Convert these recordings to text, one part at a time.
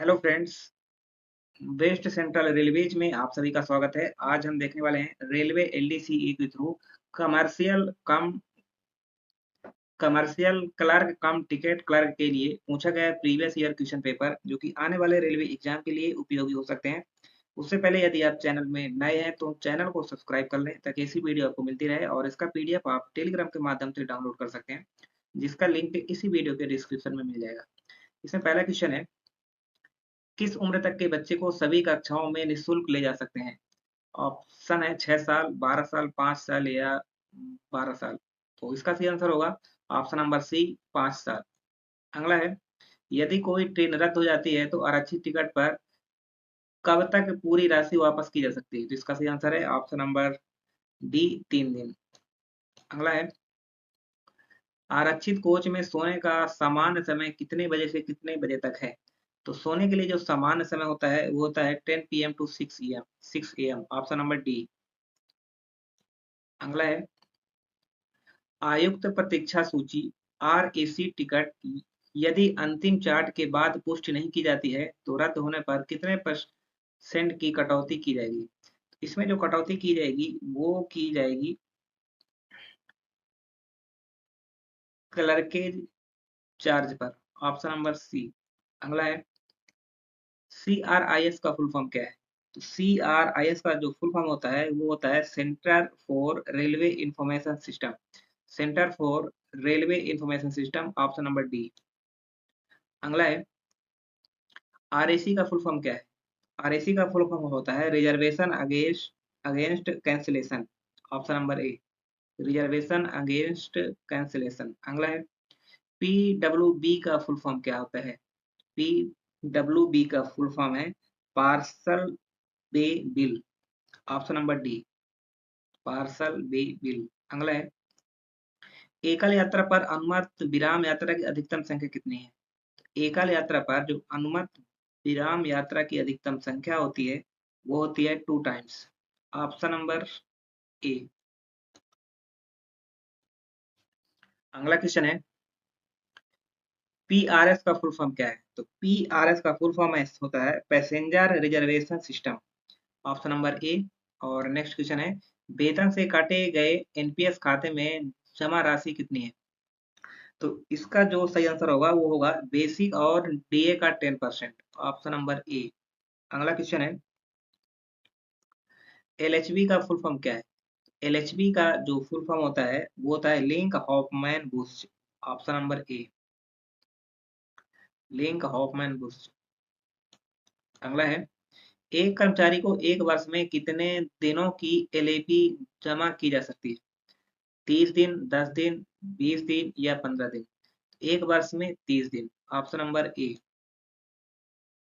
Hello friends. West Central Railways में आप सभी का स्वागत है। आज हम देखने वाले हैं रेलवे एलडीसीई के थ्रू कमर्शियल क्लर्क कम टिकट क्लर्क के लिए पूछा गया प्रीवियस ईयर क्वेश्चन पेपर, जो कि आने वाले रेलवे एग्जाम के लिए उपयोगी हो सकते हैं। उससे पहले यदि आप चैनल में नए हैं तो चैनल को सब्सक्राइब कर लें ताकि ऐसी वीडियो आपको मिलती रहे, और इसका पीडीएफ आप टेलीग्राम के माध्यम से डाउनलोड कर सकते हैं, जिसका लिंक इसी वीडियो के डिस्क्रिप्शन में मिल जाएगा। इसमें पहला क्वेश्चन है, किस उम्र तक के बच्चे को सभी कक्षाओं में निःशुल्क ले जा सकते हैं? ऑप्शन है 6 साल, 12 साल, 5 साल या 12 साल। तो इसका सही आंसर होगा ऑप्शन नंबर सी, 5 साल। अगला है, यदि कोई ट्रेन रद्द हो जाती है तो आरक्षित टिकट पर कब तक पूरी राशि वापस की जा सकती है? तो इसका सही आंसर है ऑप्शन नंबर डी, 3 दिन। अगला है, आरक्षित कोच में सोने का सामान्य समय कितने बजे से कितने बजे तक है? तो सोने के लिए जो सामान्य समय होता है वो होता है 10 PM to 6 AM, option number D. अगला है, आयुक्त प्रतीक्षा सूची आरएसी टिकट यदि अंतिम चार्ट के बाद पुष्टि नहीं की जाती है तो रद्द होने पर कितने परसेंट की कटौती की जाएगी? इसमें जो कटौती की जाएगी वो की जाएगी क्लर्केज चार्ज पर, ऑप्शन नंबर सी। अगला है, CRIS का फुल फॉर्म क्या है? तो CRIS का जो फुल फॉर्म होता है वो होता है centre for railway information system. Centre for railway information system, option number D. अगला है, आरएसी का फुल फॉर्म क्या है? आरएसी का फुल फॉर्म होता है reservation against against cancellation, option number ए। Reservation against cancellation. अगला है, पीडब्ल्यूबी का फुल फॉर्म क्या होता है? पीडब्ल्यूबी का फुल फॉर्म है parcel way bill, option number D, parcel way bill. अगला है, एकल यात्रा पर अनुमत विराम यात्रा की अधिकतम संख्या कितनी है? एकल यात्रा पर जो अनुमत विराम यात्रा की अधिकतम संख्या होती है वो होती है 2 टाइम्स, ऑप्शन नंबर ए। अगला क्वेश्चन है, पीआरएस का फुल फॉर्म क्या है? तो पीआरएस का फुल फॉर्म होता है passenger reservation system, option number ए। और नेक्स्ट क्वेश्चन है, वेतन से काटे गए एनपीएस खाते में जमा राशि कितनी है? तो इसका जो सही आंसर होगा वो होगा बेसिक और डीए का 10%, ऑप्शन नंबर ए। अगला क्वेश्चन है, एलएचबी का फुल फॉर्म क्या है? एलएचबी का जो फुल फॉर्म होता है वो होता है Linke Hofmann Busch, option number A, Linke Hofmann Busch. अगला है, एक कर्मचारी को एक वर्ष में कितने दिनों की एलएपी जमा की जा सकती है? 30 दिन, 10 दिन, 20 दिन या 15 दिन? एक वर्ष में 30 दिन, ऑप्शन नंबर ए।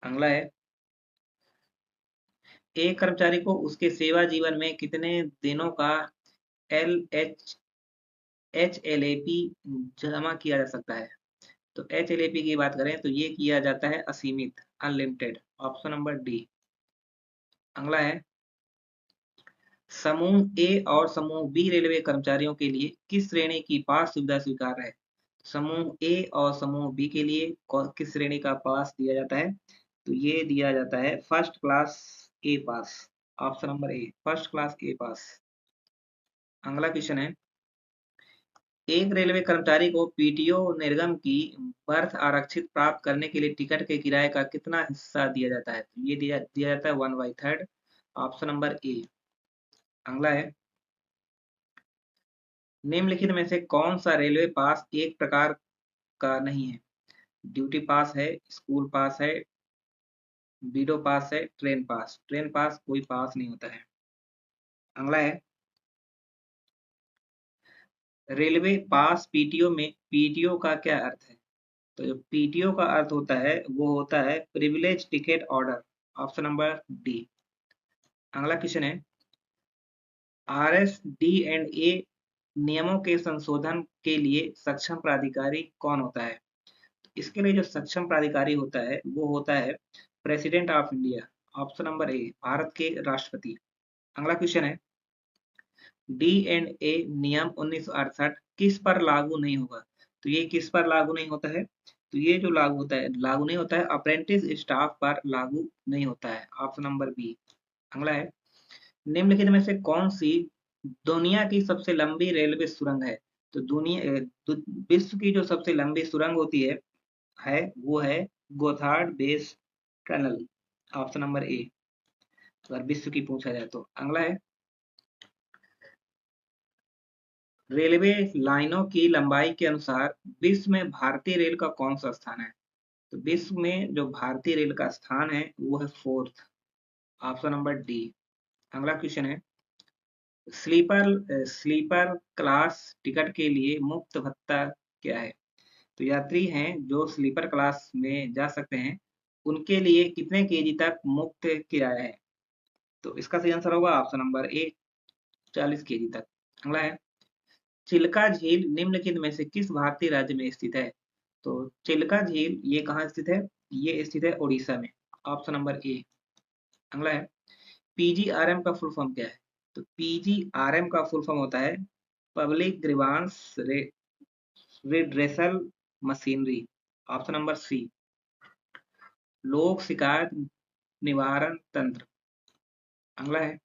अगला है, एक कर्मचारी को उसके सेवा जीवन में कितने दिनों का L H L A P जमा किया जा सकता है? तो एच एल ए पी की बात करें तो ये किया जाता है असीमित, अनलिमिटेड, ऑप्शन नंबर डी। अगला है, समूह ए और समूह बी रेलवे कर्मचारियों के लिए किस श्रेणी की पास सुविधा स्वीकार्य है? समूह ए और समूह बी के लिए किस श्रेणी का पास दिया जाता है? तो ये दिया जाता है first class A pass, option number A, first class A pass. अगला क्वेश्चन है, एक रेलवे कर्मचारी को पीटीओ निर्गम की बर्थ आरक्षित प्राप्त करने के लिए टिकट के किराए का कितना हिस्सा दिया जाता है? तो ये दिया जाता है 1/3, ऑप्शन नंबर ए। अगला है, निम्नलिखित में से कौन सा रेलवे पास एक प्रकार का नहीं है? ड्यूटी पास है, स्कूल पास है, बीडो पास है, ट्रेन पास? ट्रेन पास कोई पास नहीं होता है। अगला है, रेलवे पास पीटीओ में पीटीओ का क्या अर्थ है? तो जो पीटीओ का अर्थ होता है वो होता है privilege ticket order, option number D. अगला क्वेश्चन है, आरएस डी एंड ए नियमों के संशोधन के लिए सक्षम प्राधिकारी कौन होता है? इसके लिए जो सक्षम प्राधिकारी होता है वो होता है president of India, option number ए, भारत के राष्ट्रपति। अगला क्वेश्चन है, डी एंड ए नियम 1968 किस पर लागू नहीं होगा? तो ये किस पर लागू नहीं होता है? तो ये जो लागू होता है, लागू नहीं होता है, अप्रेंटिस स्टाफ पर लागू नहीं होता है। Option number B. अगला है, निम्नलिखित में से कौन सी दुनिया की सबसे लंबी रेलवे सुरंग है? तो विश्व की जो सबसे लंबी सुरंग होती है वो है Gotthard base tunnel. Option number A, अगर विश्व की पूछा जाए तो। अगला है, रेलवे लाइनों की लंबाई के अनुसार विश्व में भारतीय रेल का कौन सा स्थान है? तो विश्व में जो भारतीय रेल का स्थान है वो है फोर्थ। Option number D. अगला क्वेश्चन है, स्लीपर क्लास टिकट के लिए मुफ्त भत्ता क्या है? तो यात्री हैं जो स्लीपर क्लास में जा सकते हैं, उनके लिए कितने केजी तक मुफ्त किराया है? तो इसका सही आंसर होगा ऑप्शन नंबर ए, 40 केजी तक। अगला है, चिल्का झील निम्नलिखित में से किस भारतीय राज्य में स्थित है? तो चिल्का झील ये कहाँ स्थित है? ये स्थित है उड़ीसा में। Option number A. अगला है, पीजीआरएम का फुल फॉर्म क्या है? तो पीजीआरएम का फुल फॉर्म होता है public grievance redressal machinery. Option number C, लोक शिकायत निवारण तंत्र। अगला है,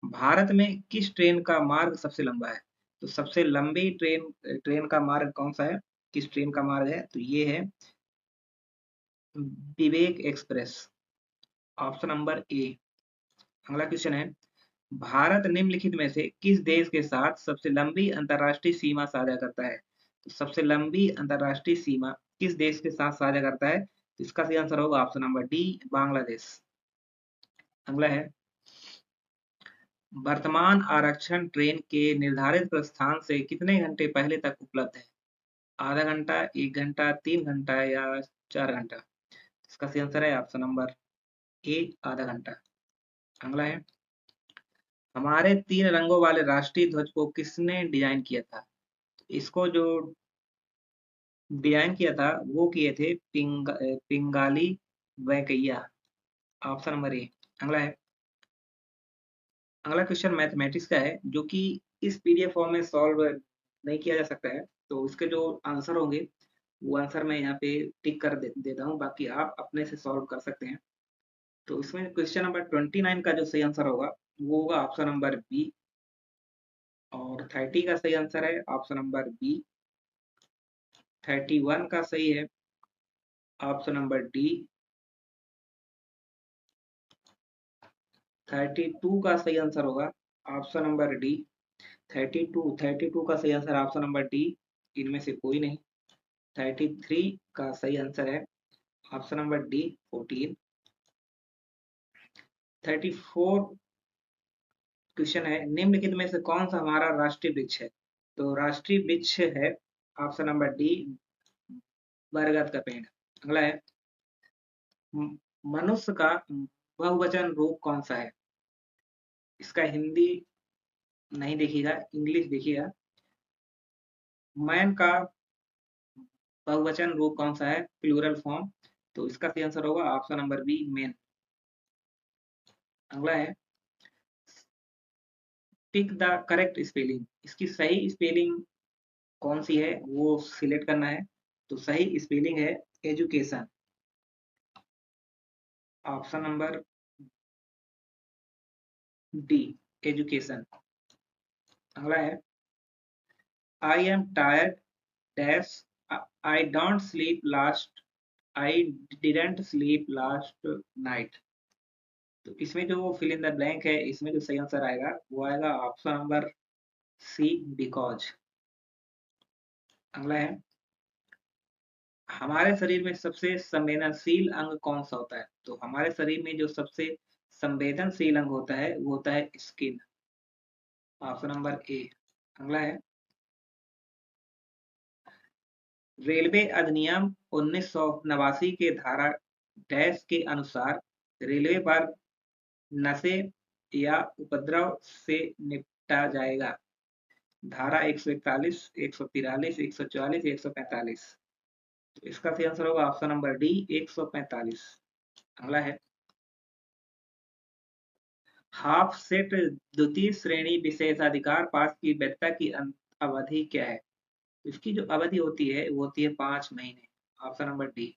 भारत में किस ट्रेन का मार्ग सबसे लंबा है? तो सबसे लंबी ट्रेन ट्रेन का मार्ग कौन सा है? किस ट्रेन का मार्ग है? तो ये है विवेक एक्सप्रेस। Option number A. अगला क्वेश्चन है, भारत निम्नलिखित में से किस देश के साथ सबसे लंबी अंतर्राष्ट्रीय सीमा साझा करता है? तो सबसे लंबी अंतर्राष्ट्रीय सीमा किस देश के साथ साझा करता है? तो इसका सही आंसर होगा ऑप्शन नंबर डी, बांग्लादेश। अगला है, वर्तमान आरक्षण ट्रेन के निर्धारित प्रस्थान से कितने घंटे पहले तक उपलब्ध है? आधा घंटा, 1 घंटा, 3 घंटा या 4 घंटा? इसका सही आंसर है ऑप्शन नंबर ए, आधा घंटा। अगला है, हमारे 3 रंगों वाले राष्ट्रीय ध्वज को किसने डिजाइन किया था? इसको जो डिजाइन किया था वो किए थे Pingali Venkaiah. Option number A. अगला है, अगला क्वेश्चन मैथमेटिक्स का है जो कि इस पीडीएफ फॉर्म में सॉल्व नहीं किया जा सकता है, तो इसके जो आंसर होंगे वो आंसर मैं यहाँ पे टिक कर देता हूँ, बाकी आप अपने से सॉल्व कर सकते हैं। तो इसमें क्वेश्चन नंबर 29 का जो सही आंसर होगा वो होगा ऑप्शन नंबर बी, और 30 का सही आंसर है ऑप्शन नंबर बी, 31 का सही है ऑप्शन नंबर डी, 32 का सही आंसर होगा ऑप्शन नंबर डी, 32 का सही आंसर ऑप्शन नंबर डी, इनमें से कोई नहीं। 33 का सही आंसर है ऑप्शन नंबर डी, 14। 34 क्वेश्चन है, निम्नलिखित में से कौन सा हमारा राष्ट्रीय वृक्ष है? तो राष्ट्रीय वृक्ष है ऑप्शन नंबर डी, बरगद का पेड़। अगला है, मनुष्य का बहुवचन रूप कौन सा है? इसका हिंदी नहीं देखिएगा, इंग्लिश देखिएगा। मैन का बहुवचन रूप कौन सा है, प्लूरल फॉर्म? तो इसका सही आंसर होगा ऑप्शन नंबर बी, मेन। अगला है, टिक द करेक्ट स्पेलिंग। इसकी सही स्पेलिंग कौन सी है वो सिलेक्ट करना है। तो सही स्पेलिंग है education. Option number D, education. अगला है, I am tired dash I don't sleep last I didn't sleep last night. तो इसमें जो फिल इन द ब्लैंक है, इसमें जो सही आंसर आएगा वो आएगा ऑप्शन नंबर सी, बिकॉज। अगला है, हमारे शरीर में सबसे संवेदनशील अंग कौन सा होता है? तो हमारे शरीर में जो सबसे संवेदनशील अंग होता है वो होता है स्किन। Option number A. अगला है, रेलवे अधिनियम 1989 के धारा डैश के अनुसार रेलवे पर नशे या उपद्रव से निपटा जाएगा। धारा 141, 143, 144, 145। तो इसका सही आंसर होगा ऑप्शन नंबर डी, 145। अगला है, हाफ सेट द्वितीय श्रेणी विशेषाधिकार पास की वैधता की अवधि क्या है? इसकी जो अवधि होती है वो होती है 5 महीने। Option number D.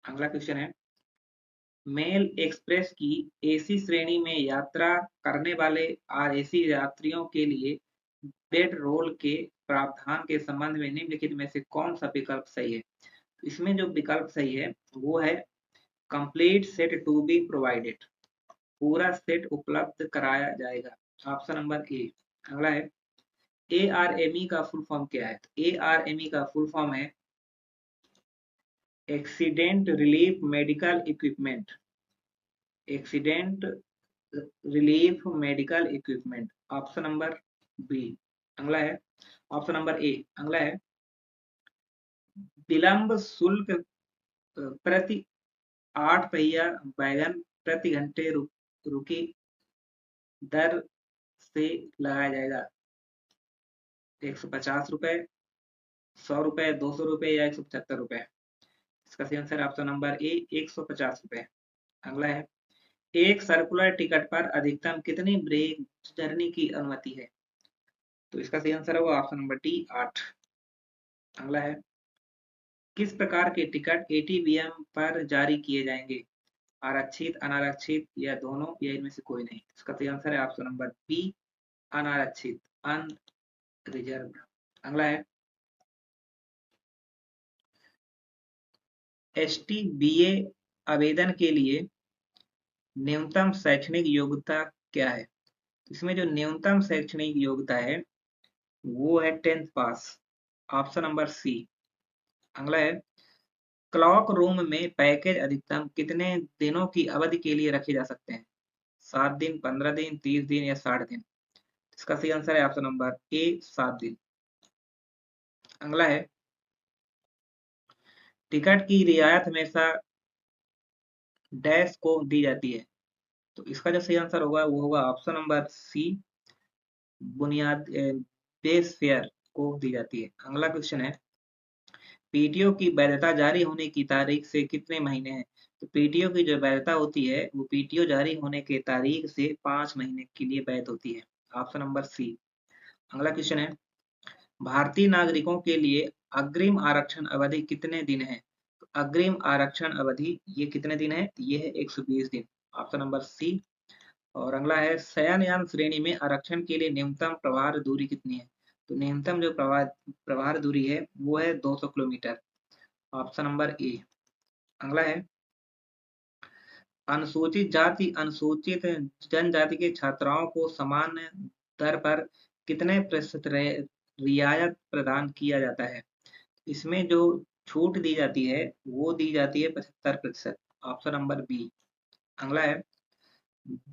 अगला क्वेश्चन है, मेल एक्सप्रेस की एसी श्रेणी में यात्रा करने वाले आरएसी यात्रियों के लिए बेड रोल के प्रावधान के संबंध में निम्नलिखित में से कौन सा विकल्प सही है? इसमें जो विकल्प सही है वो है complete set to be provided, पूरा सेट उपलब्ध कराया जाएगा। Option number A. अगला है, एआरएमई का फुल फॉर्म क्या है? एआरएमई का फुल फॉर्म है accident relief medical equipment. Accident relief medical equipment. Option number B. अगला है, ऑप्शन नंबर ए। अगला है, विलंब शुल्क प्रति 8 पहिया वैगन प्रति घंटे रुकी दर से लगाया जाएगा। 150 रुपए, 100 रुपए, 200 रुपए या 175 रुपए? इसका सही आंसर ऑप्शन नंबर ए 150 रुपए। अगला है, एक सर्कुलर टिकट पर अधिकतम कितनी ब्रेक जर्नी की अनुमति है? तो इसका सही आंसर होगा ऑप्शन नंबर डी 8। अगला है, किस प्रकार के टिकट एटीवीएम पर जारी किए जाएंगे? आरक्षित, अनारक्षित या दोनों या इनमें से कोई नहीं? इसका सही आंसर है ऑप्शन नंबर बी अनारक्षित, अनरिजर्व्ड। अगला है, एसटी बीए आवेदन के लिए न्यूनतम शैक्षणिक योग्यता क्या है? इसमें जो न्यूनतम शैक्षणिक योग्यता है वो है 10th पास। Option number C. अगला है, क्लॉक रूम में पैकेज अधिकतम कितने दिनों की अवधि के लिए रखे जा सकते हैं? 7 दिन, 15 दिन, 30 दिन या 60 दिन? इसका सही आंसर है ऑप्शन नंबर ए 7 दिन। अगला है, टिकट की रियायत हमेशा डैश को दी जाती है। तो इसका जो सही आंसर होगा वो होगा ऑप्शन नंबर सी, बुनियाद बेस फेयर को दी जाती है। अगला क्वेश्चन है, पीटीओ की वैधता जारी होने की तारीख से कितने महीने हैं? तो पीटीओ की जो वैधता होती है वो पीटीओ जारी होने के तारीख से 5 महीने के लिए वैध होती है। Option number C. अगला क्वेश्चन है, भारतीय नागरिकों के लिए अग्रिम आरक्षण अवधि कितने दिन है? तो अग्रिम आरक्षण अवधि ये कितने दिन है? ये है 120 दिन। Option number C. और अगला है, शयनयान श्रेणी में आरक्षण के लिए न्यूनतम प्रभार दूरी कितनी है? तो न्यूनतम जो प्रभार दूरी है वो है 200 किलोमीटर। Option number A. अगला है, अनुसूचित जाति अनुसूचित जनजाति के छात्राओं को सामान्य दर पर कितने प्रतिशत रियायत प्रदान किया जाता है? इसमें जो छूट दी जाती है वो दी जाती है 75%। Option number B. अगला है,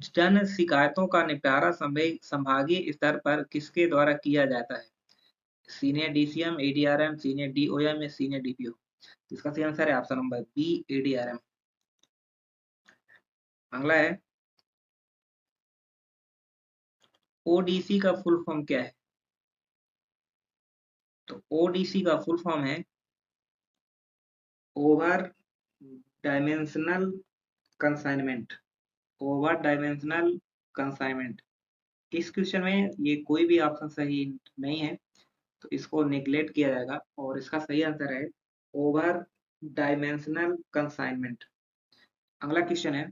जन शिकायतों का निपटारा संभागीय स्तर पर किसके द्वारा किया जाता है? Senior DCM, ADRM, senior DOM या सीनियर डीपीओ? इसका सही आंसर है ऑप्शन नंबर बी एडीआरएम। अगला है, ओडीसी का फुल फॉर्म क्या है? तो ओडीसी का फुल फॉर्म है over dimensional consignment. Over dimensional consignment. इस क्वेश्चन में ये कोई भी ऑप्शन सही नहीं है, तो इसको नेग्लेक्ट किया जाएगा और इसका सही आंसर है ओवर डायमेंशनल कंसाइनमेंट। अगला क्वेश्चन है,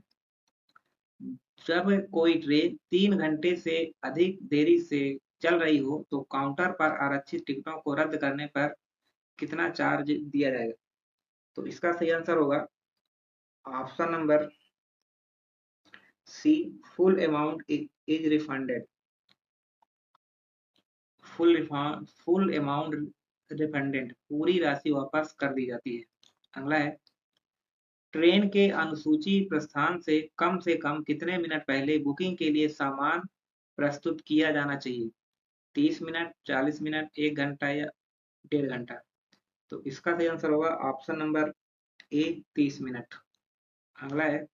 जब कोई ट्रेन 3 घंटे से अधिक देरी से चल रही हो तो काउंटर पर आरक्षित टिकटों को रद्द करने पर कितना चार्ज दिया जाएगा? तो इसका सही आंसर होगा option number C, full amount is refunded. Full amount refunded, पूरी राशि वापस कर दी जाती है। अगला है, ट्रेन के अनुसूची प्रस्थान से कम कितने मिनट पहले बुकिंग के लिए सामान प्रस्तुत किया जाना चाहिए? 30 मिनट, 40 मिनट, 1 घंटा या 1.5 घंटा? तो इसका सही आंसर होगा ऑप्शन नंबर ए 30 मिनट। अगला है,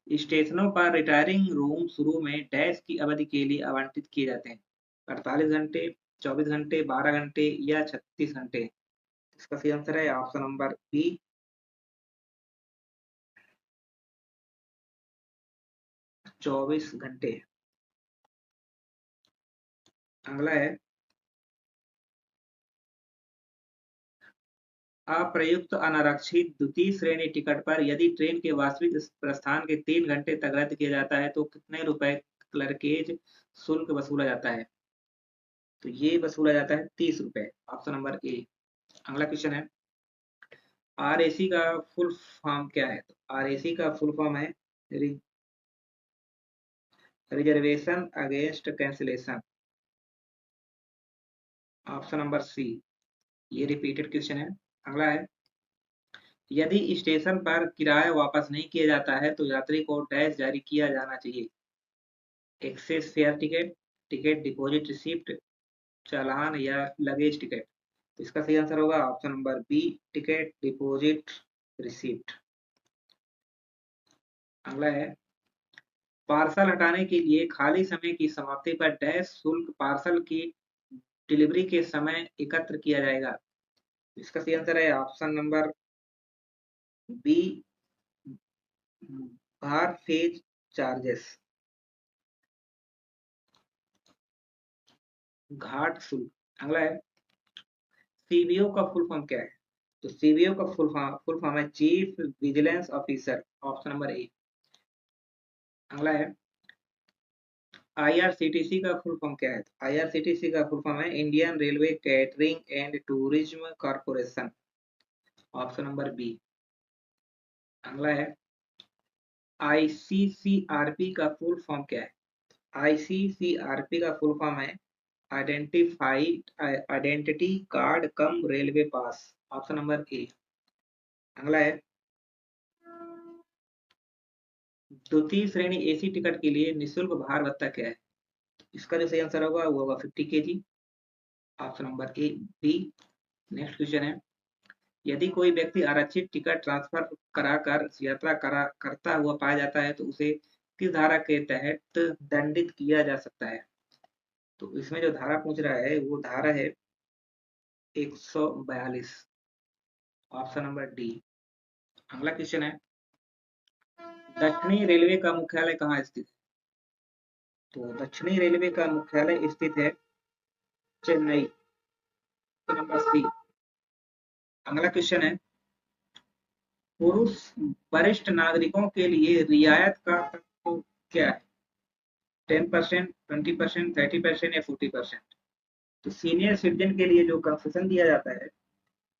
स्टेशनों पर रिटायरिंग रूम शुरू में डैश की अवधि के लिए आवंटित किए जाते हैं? 48 घंटे, 24 घंटे, 12 घंटे या 36 घंटे? इसका सही आंसर है ऑप्शन नंबर बी 24 घंटे। अगला है, अप्रयुक्त अनारक्षित द्वितीय श्रेणी टिकट पर यदि ट्रेन के वास्तविक प्रस्थान के 3 घंटे तक रद्द किया जाता है तो कितने रुपए क्लर्केज शुल्क वसूला जाता है? तो ये वसूला जाता है 30 रुपए। Option number A. अगला क्वेश्चन है, आरएसी का फुल फॉर्म क्या है? तो आरएसी का फुल फॉर्म है reservation against cancellation. Option number C. ये रिपीटेड क्वेश्चन है। अगला है, यदि स्टेशन पर किराया वापस नहीं किया जाता है तो यात्री को डैश जारी किया जाना चाहिए? Excess fare ticket, ticket deposit receipt, चालान या लगेज टिकट? तो इसका सही आंसर होगा option number B, ticket deposit receipt. अगला है, पार्सल हटाने के लिए खाली समय की समाप्ति पर डैश शुल्क पार्सल की डिलीवरी के समय एकत्र किया जाएगा? इसका सही आंसर है ऑप्शन नंबर बी, बार फेज चार्जेस, घाट शुल्क। अगला है, सीबीओ का फुल फॉर्म क्या है? तो सीबीओ का फुल फॉर्म है chief vigilance officer. Option number A. अगला है, आईआरसीटीसी का फुल फॉर्म क्या है? आईआरसीटीसी का फुल फॉर्म है Indian Railway Catering and Tourism Corporation. Option number B. अगला है, आईसीसीआरपी का फुल फॉर्म क्या है? आईसीसीआरपी का फुल फॉर्म है identified identity card come railway pass. Option number A. अगला है, द्वितीय श्रेणी एसी टिकट के लिए निःशुल्क भार भत्ता क्या है? इसका जो सही आंसर होगा वो होगा 50 KG. Option number A B. Next question है, यदि कोई व्यक्ति आरक्षित टिकट ट्रांसफर कराकर यात्रा करता हुआ पाया जाता है तो उसे किस धारा के तहत दंडित किया जा सकता है? तो इसमें जो धारा पूछ रहा है वो धारा है 142। Option number D. अगला क्वेश्चन है, दक्षिणी रेलवे का मुख्यालय कहाँ स्थित है? तो दक्षिणी रेलवे का मुख्यालय स्थित है चेन्नई। Option number C. अगला क्वेश्चन है, पुरुष वरिष्ठ नागरिकों के लिए रियायत का तत्व क्या है? 10%, 20%, 30% या 40%? तो सीनियर सिटीजन के लिए जो कंसेशन दिया जाता है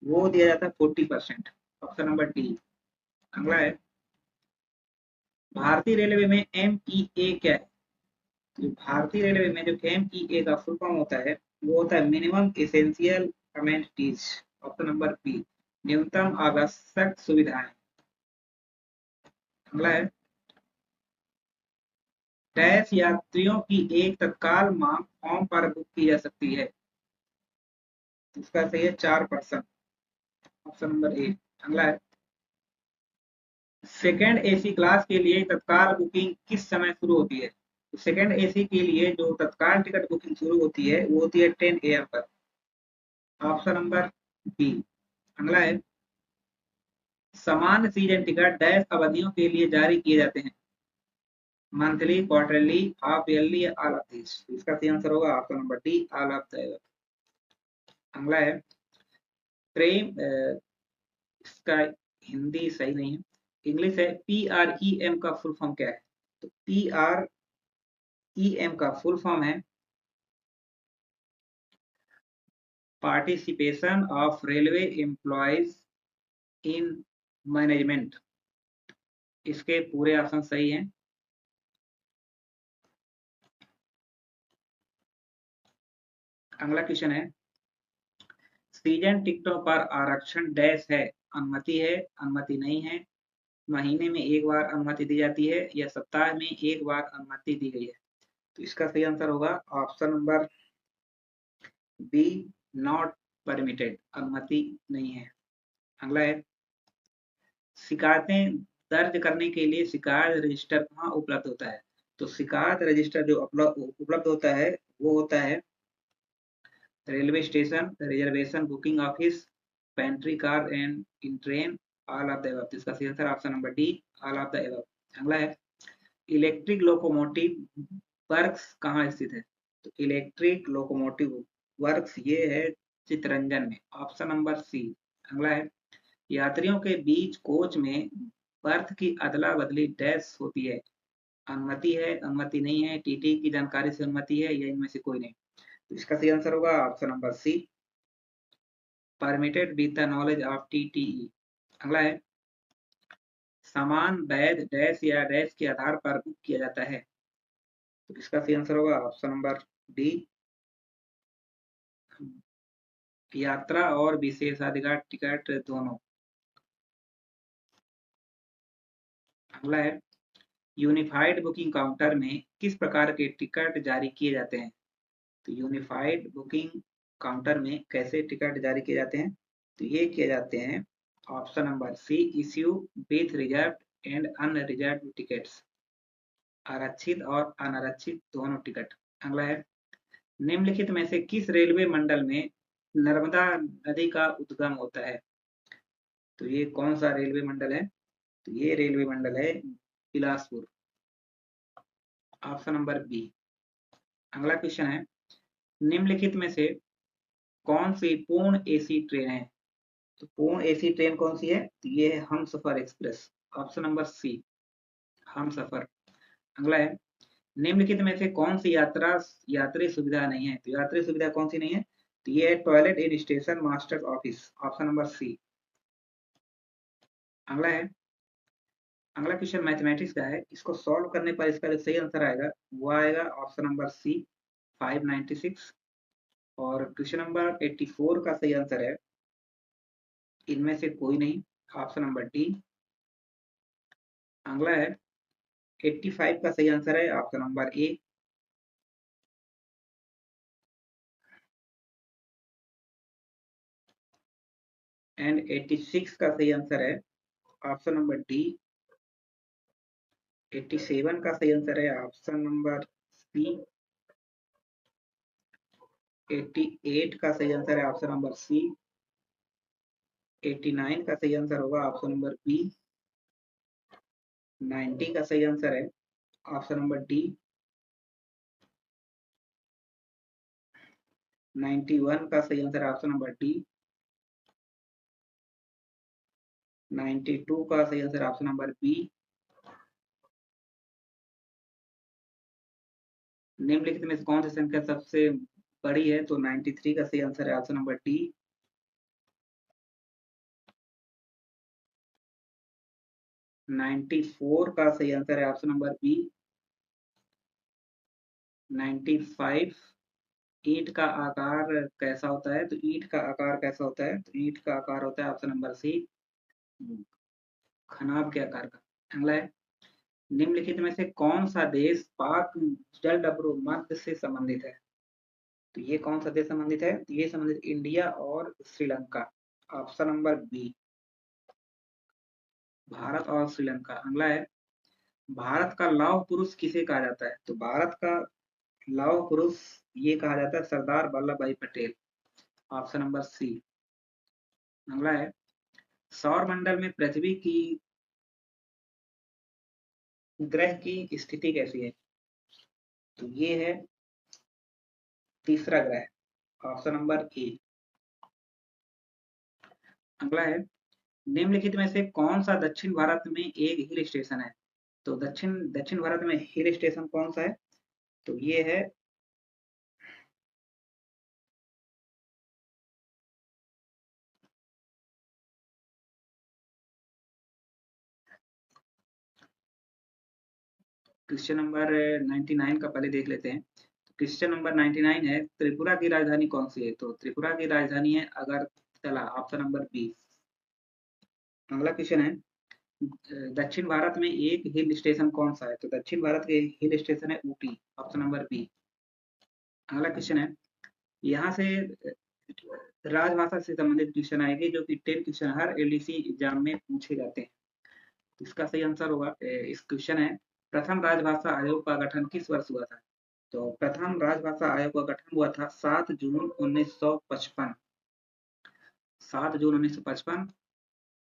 वो दिया जाता है 40%। Option number D. अगला है, भारतीय रेलवे में एमईए क्या है? तो भारतीय रेलवे में जो एमईए का फुल फॉर्म होता है वो होता है minimum essential amenities. Option number B, न्यूनतम आवश्यक सुविधाएं। अगला है, डैश यात्रियों की एक तत्काल मांग फॉर्म पर बुक की जा सकती है? इसका सही है 4%। Option number A. अगला है, सेकेंड एसी क्लास के लिए तत्काल बुकिंग किस समय शुरू होती है? तो सेकेंड एसी के लिए जो तत्काल टिकट बुकिंग शुरू होती है वो होती है 10 AM पर। Option number B. अगला है, सामान्य सीजन टिकट डैश अवधियों के लिए जारी किए जाते हैं? मंथली, क्वार्टरली, हाफ ईयरली या ऑल ऑफ दिस? इसका सही आंसर होगा option number D, all of the. अगला है, प्रेम इसका हिंदी सही नहीं है, इंग्लिश है। PREM का फुल फॉर्म क्या है? तो PREM का फुल फॉर्म है participation of railway employees in management. इसके पूरे ऑप्शन सही हैं। अगला क्वेश्चन है, सीजन टिकटों पर आरक्षण डैश है? अनुमति है, अनुमति नहीं है, महीने में एक बार अनुमति दी जाती है या सप्ताह में एक बार अनुमति दी गई है? तो इसका सही आंसर होगा option number B, not permitted, अनुमति नहीं है। अगला है, शिकायतें दर्ज करने के लिए शिकायत रजिस्टर कहाँ उपलब्ध होता है? तो शिकायत रजिस्टर जो उपलब्ध होता है वो होता है railway station, reservation booking office, pantry car and in train, all of the above. इसका सही answer option number D, all of the above. अगला है, इलेक्ट्रिक लोकोमोटिव वर्क्स कहाँ स्थित है? तो इलेक्ट्रिक लोकोमोटिव वर्क्स ये है चितरंजन में। Option number C. अगला है, यात्रियों के बीच कोच में बर्थ की अदला बदली डैश होती है। अनुमति है, अनुमति नहीं है, टीटी की जानकारी से अनुमति है, या इनमें से कोई नहीं। तो इसका सही आंसर होगा option number C, permitted with the knowledge of TTE. अगला है, सामान वैध डैश या डैश के आधार पर बुक किया जाता है। तो इसका सही आंसर होगा ऑप्शन नंबर डी, यात्रा और विशेषाधिकार टिकट दोनों। अगला है, यूनिफाइड बुकिंग काउंटर में किस प्रकार के टिकट जारी किए जाते हैं। तो यूनिफाइड बुकिंग काउंटर में कैसे टिकट जारी किए जाते हैं। तो ये किए जाते हैं option number C, issue with reserve and unreserve tickets, आरक्षित और अनारक्षित दोनों टिकट। अगला है, निम्नलिखित में से किस रेलवे मंडल में नर्मदा नदी का उद्गम होता है। तो ये कौन सा रेलवे मंडल है। तो ये रेलवे मंडल है बिलासपुर, ऑप्शन नंबर बी। अगला क्वेश्चन है, निम्नलिखित में से कौन सी पूर्ण एसी ट्रेन है। तो पूर्ण एसी ट्रेन कौन सी है। तो ये है Humsafar Express, option number C, Humsafar. अगला है, निम्नलिखित में से कौन सी यात्री सुविधा नहीं है। तो यात्री सुविधा कौन सी नहीं है। तो ये है toilet in station master office, option number C. अगला है, अगला क्वेश्चन मैथमेटिक्स का है, इसको सॉल्व करने पर इसका जो सही आंसर आएगा वो आएगा ऑप्शन नंबर सी, 596। और क्वेश्चन नंबर 84 का सही आंसर है इनमें से कोई नहीं, ऑप्शन नंबर डी। अगला है, 85 का सही आंसर है ऑप्शन नंबर ए। एंड 86 का सही आंसर है ऑप्शन नंबर डी। 87 का सही आंसर है ऑप्शन नंबर सी। 88 का सही आंसर है ऑप्शन नंबर सी। 89 का सही आंसर होगा ऑप्शन नंबर बी। 90 का सही आंसर है ऑप्शन नंबर डी। 91 का सही आंसर है ऑप्शन नंबर डी। 92 का सही आंसर ऑप्शन नंबर बी। निम्नलिखित में से कौन सी संख्या सबसे बड़ी है। तो 93 का सही आंसर है ऑप्शन नंबर डी। 94 का सही आंसर है ऑप्शन नंबर बी। 95, ईंट का आकार कैसा होता है। तो ईंट का आकार कैसा होता है। तो ईंट का आकार होता है ऑप्शन नंबर सी, खनाब के आकार का। अगला है, निम्नलिखित में से कौन सा देश पाक जलडब्रू मध्य से संबंधित है। तो ये कौन सा देश संबंधित है। तो ये संबंधित इंडिया और Sri Lanka, option number B, Bharat और श्रीलंका। अगला है, भारत का लौह पुरुष किसे कहा जाता है। तो भारत का लौह पुरुष ये कहा जाता है सरदार वल्लभ भाई पटेल, ऑप्शन नंबर सी। अगला है, सौर मंडल में पृथ्वी की ग्रह की स्थिति कैसी है। तो ये है तीसरा ग्रह, ऑप्शन नंबर ए। अगला है, निम्नलिखित में से कौन सा दक्षिण भारत में एक हिल स्टेशन है। तो दक्षिण दक्षिण भारत में हिल स्टेशन कौन सा है। तो ये है क्वेश्चन नंबर 99 का पहले देख लेते हैं। क्वेश्चन नंबर 99 है, त्रिपुरा की राजधानी कौन सी है। तो त्रिपुरा की राजधानी है अगरतला, ऑप्शन नंबर बी। अगला क्वेश्चन है, दक्षिण भारत में एक हिल स्टेशन कौन सा है। तो दक्षिण भारत के हिल स्टेशन है ऊटी, ऑप्शन नंबर बी। अगला क्वेश्चन है, यहाँ से राजभाषा से संबंधित क्वेश्चन आएंगे जो कि 10 क्वेश्चन हर एलडीसी एग्जाम में पूछे जाते हैं। तो इसका सही आंसर होगा, इस क्वेश्चन है, प्रथम राजभाषा आयोग का गठन किस वर्ष हुआ था। तो प्रथम राजभाषा आयोग का गठन हुआ था 7 जून 1955, 7 जून 1955,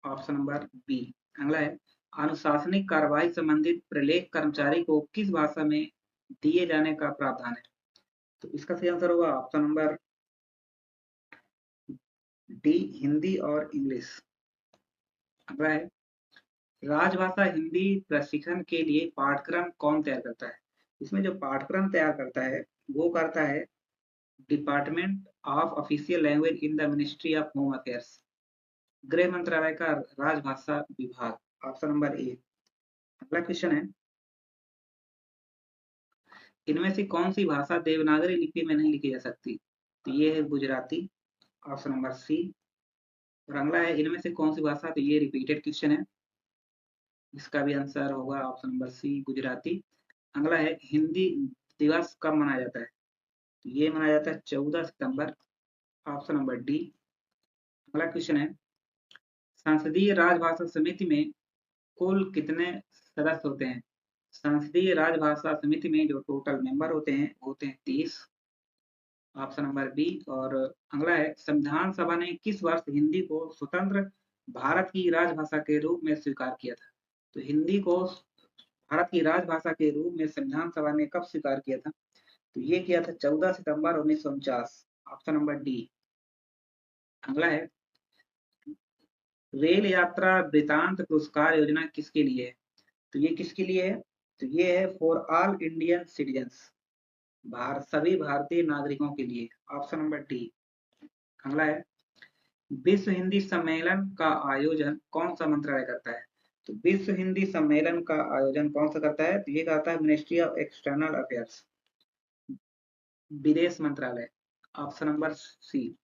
ऑप्शन नंबर बी। अगला है, अनुशासनिक कार्रवाई संबंधित प्रलेख कर्मचारी को किस भाषा में दिए जाने का प्रावधान है। तो इसका सही आंसर होगा ऑप्शन नंबर डी, हिंदी और इंग्लिश। अगला है, राजभाषा हिंदी प्रशिक्षण के लिए पाठ्यक्रम कौन तैयार करता है? इसमें जो पाठ्यक्रम तैयार करता है वो करता है department of official language in the ministry of home affairs, गृह मंत्रालय का राजभाषा विभाग, ऑप्शन नंबर ए। अगला क्वेश्चन है, इनमें से कौन सी भाषा देवनागरी लिपि में नहीं लिखी जा सकती? तो ये है गुजराती, ऑप्शन नंबर सी। और अगला है, इनमें से कौन सी भाषा, तो ये रिपीटेड क्वेश्चन है, इसका भी आंसर होगा ऑप्शन नंबर सी, गुजराती। अगला है, हिंदी दिवस कब मनाया जाता है? तो ये मनाया जाता है 14 सितंबर, ऑप्शन नंबर डी। अगला क्वेश्चन है, संसदीय राजभाषा समिति में कुल कितने सदस्य होते हैं? संसदीय राजभाषा समिति में जो टोटल मेंबर होते हैं वो होते हैं 30, ऑप्शन नंबर बी। और अगला है, संविधान सभा ने किस वर्ष हिंदी को स्वतंत्र भारत की राजभाषा के रूप में स्वीकार किया था? तो हिंदी को भारत की राजभाषा के रूप में संविधान सभा ने कब स्वीकार किया था? तो ये किया था 14 सितंबर 1949, ऑप्शन नंबर डी। अगला है, रेल यात्रा वृतांत पुरस्कार योजना किसके लिए है? तो ये किसके लिए है? तो ये है फॉर ऑल इंडियन सिटीजन्स, सभी भारतीय नागरिकों के लिए, ऑप्शन नंबर डी। अगला है, विश्व हिंदी सम्मेलन का आयोजन कौन सा मंत्रालय करता है? तो विश्व हिंदी सम्मेलन का आयोजन कौन सा करता है? तो ये करता है मिनिस्ट्री ऑफ एक्सटर्नल अफेयर्स, विदेश मंत्रालय, ऑप्शन नंबर सी।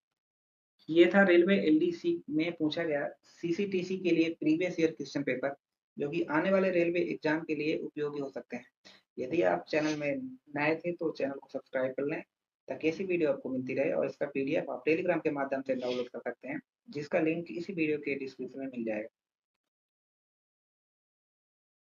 ये था रेलवे एलडीसी में पूछा गया सीसीटीसी के लिए प्रीवियस ईयर क्वेश्चन पेपर, जो कि आने वाले रेलवे एग्जाम के लिए उपयोगी हो सकते हैं। यदि आप चैनल में नए थे तो चैनल को सब्सक्राइब कर लें ताकि ऐसी वीडियो आपको मिलती रहे, और इसका पीडीएफ आप टेलीग्राम के माध्यम से डाउनलोड कर सकते हैं, जिसका लिंक इसी वीडियो के डिस्क्रिप्शन में मिल जाएगा।